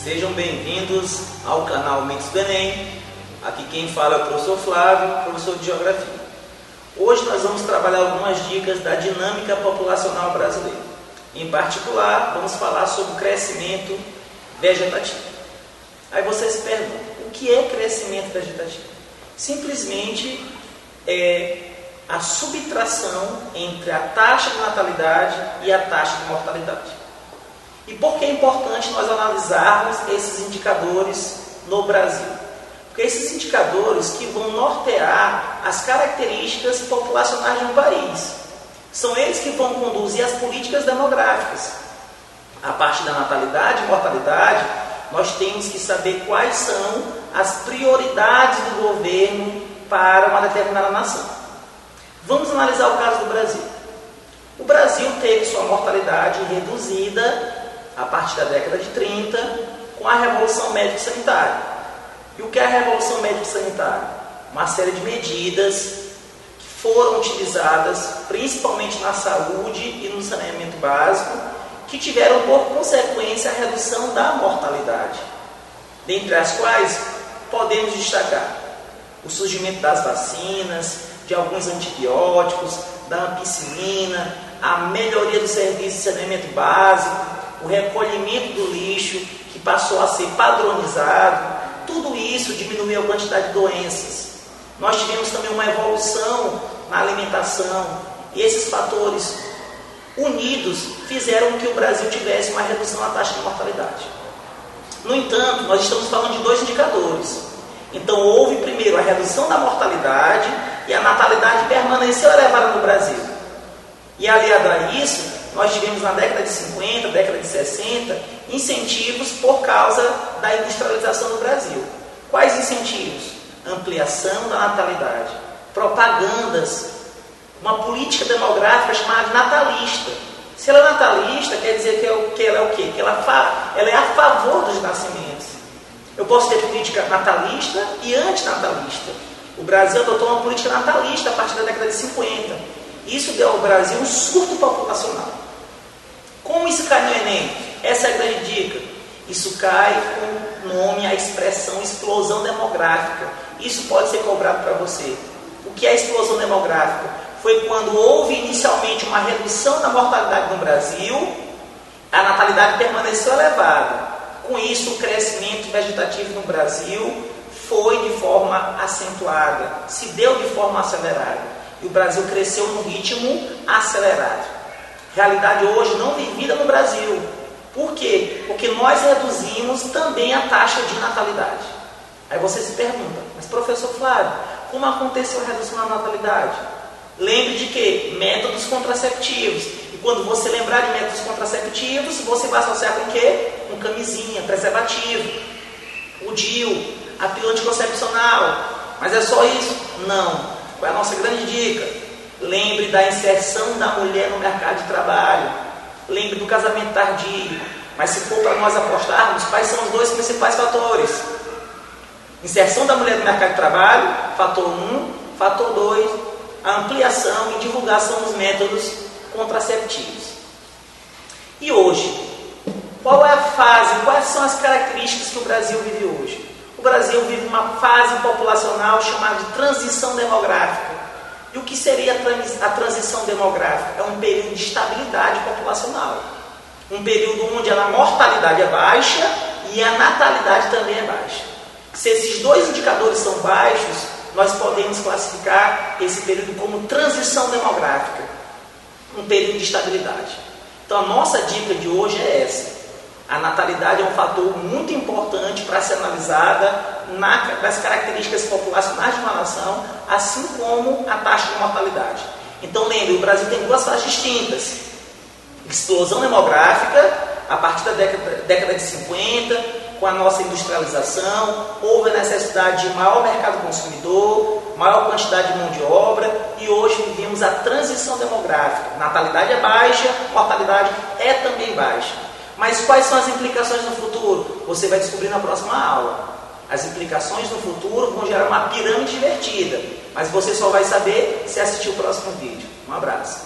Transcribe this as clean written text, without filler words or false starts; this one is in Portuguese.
Sejam bem-vindos ao canal Mitos do Enem. Aqui quem fala é o professor Flávio, professor de Geografia. Hoje nós vamos trabalhar algumas dicas da dinâmica populacional brasileira. Em particular, vamos falar sobre o crescimento vegetativo. Aí você se pergunta, o que é crescimento vegetativo? Simplesmente é a subtração entre a taxa de natalidade e a taxa de mortalidade. E por que é importante nós analisarmos esses indicadores no Brasil? Porque esses indicadores que vão nortear as características populacionais de um país. São eles que vão conduzir as políticas demográficas. A parte da natalidade e mortalidade, nós temos que saber quais são as prioridades do governo para uma determinada nação. Vamos analisar o caso do Brasil. O Brasil teve sua mortalidade reduzida a partir da década de 30, com a Revolução Médico-Sanitária. E o que é a Revolução Médico-Sanitária? Uma série de medidas que foram utilizadas principalmente na saúde e no saneamento básico, que tiveram por consequência a redução da mortalidade, dentre as quais podemos destacar o surgimento das vacinas, de alguns antibióticos, da ampicilina, a melhoria do serviço de saneamento básico, o recolhimento do lixo, que passou a ser padronizado. Tudo isso diminuiu a quantidade de doenças. Nós tivemos também uma evolução na alimentação, e esses fatores unidos fizeram que o Brasil tivesse uma redução na taxa de mortalidade. No entanto, nós estamos falando de dois indicadores. Então, houve primeiro a redução da mortalidade e a natalidade permaneceu elevada no Brasil. E aliado a isso, nós tivemos na década de 50, década de 60, incentivos por causa da industrialização no Brasil. Quais incentivos? Ampliação da natalidade, propagandas, uma política demográfica chamada de natalista. Se ela é natalista, quer dizer que ela é o quê? Que ela é a favor dos nascimentos. Eu posso ter política natalista e antinatalista. O Brasil adotou uma política natalista a partir da década de 50. Isso deu ao Brasil um surto populacional. Como isso cai no Enem? Essa é a grande dica. Isso cai com o nome, a expressão explosão demográfica. Isso pode ser cobrado para você. O que é explosão demográfica? Foi quando houve inicialmente uma redução da mortalidade no Brasil, a natalidade permaneceu elevada. Com isso, o crescimento vegetativo no Brasil foi de forma acentuada, se deu de forma acelerada. E o Brasil cresceu num ritmo acelerado. Realidade hoje não vivida no Brasil. Por quê? Porque nós reduzimos também a taxa de natalidade. Aí você se pergunta, mas professor Flávio, como aconteceu a redução da natalidade? Lembre de que? Métodos contraceptivos. E quando você lembrar de métodos contraceptivos, você vai associar com o quê? Com camisinha, preservativo, o DIU, a pílula anticoncepcional. Mas é só isso? Não. Qual é a nossa grande dica? Lembre da inserção da mulher no mercado de trabalho. Lembre do casamento tardio. Mas se for para nós apostarmos, quais são os dois principais fatores? Inserção da mulher no mercado de trabalho, fator 1. Fator 2, a ampliação e divulgação dos métodos contraceptivos. E hoje, qual é a fase, quais são as características que o Brasil vive hoje? O Brasil vive uma fase populacional chamada de transição demográfica. E o que seria a transição demográfica? É um período de estabilidade populacional. Um período onde a mortalidade é baixa e a natalidade também é baixa. Se esses dois indicadores são baixos, nós podemos classificar esse período como transição demográfica. Um período de estabilidade. Então a nossa dica de hoje é essa. A natalidade é um fator muito importante para ser analisada nas características populacionais de uma nação, assim como a taxa de mortalidade. Então lembre, o Brasil tem duas fases distintas. Explosão demográfica, a partir da década de 50, com a nossa industrialização, houve a necessidade de maior mercado consumidor, maior quantidade de mão de obra, e hoje vivemos a transição demográfica. Natalidade é baixa, mortalidade é também baixa. Mas quais são as implicações no futuro? Você vai descobrir na próxima aula. As implicações no futuro vão gerar uma pirâmide invertida, mas você só vai saber se assistir o próximo vídeo. Um abraço.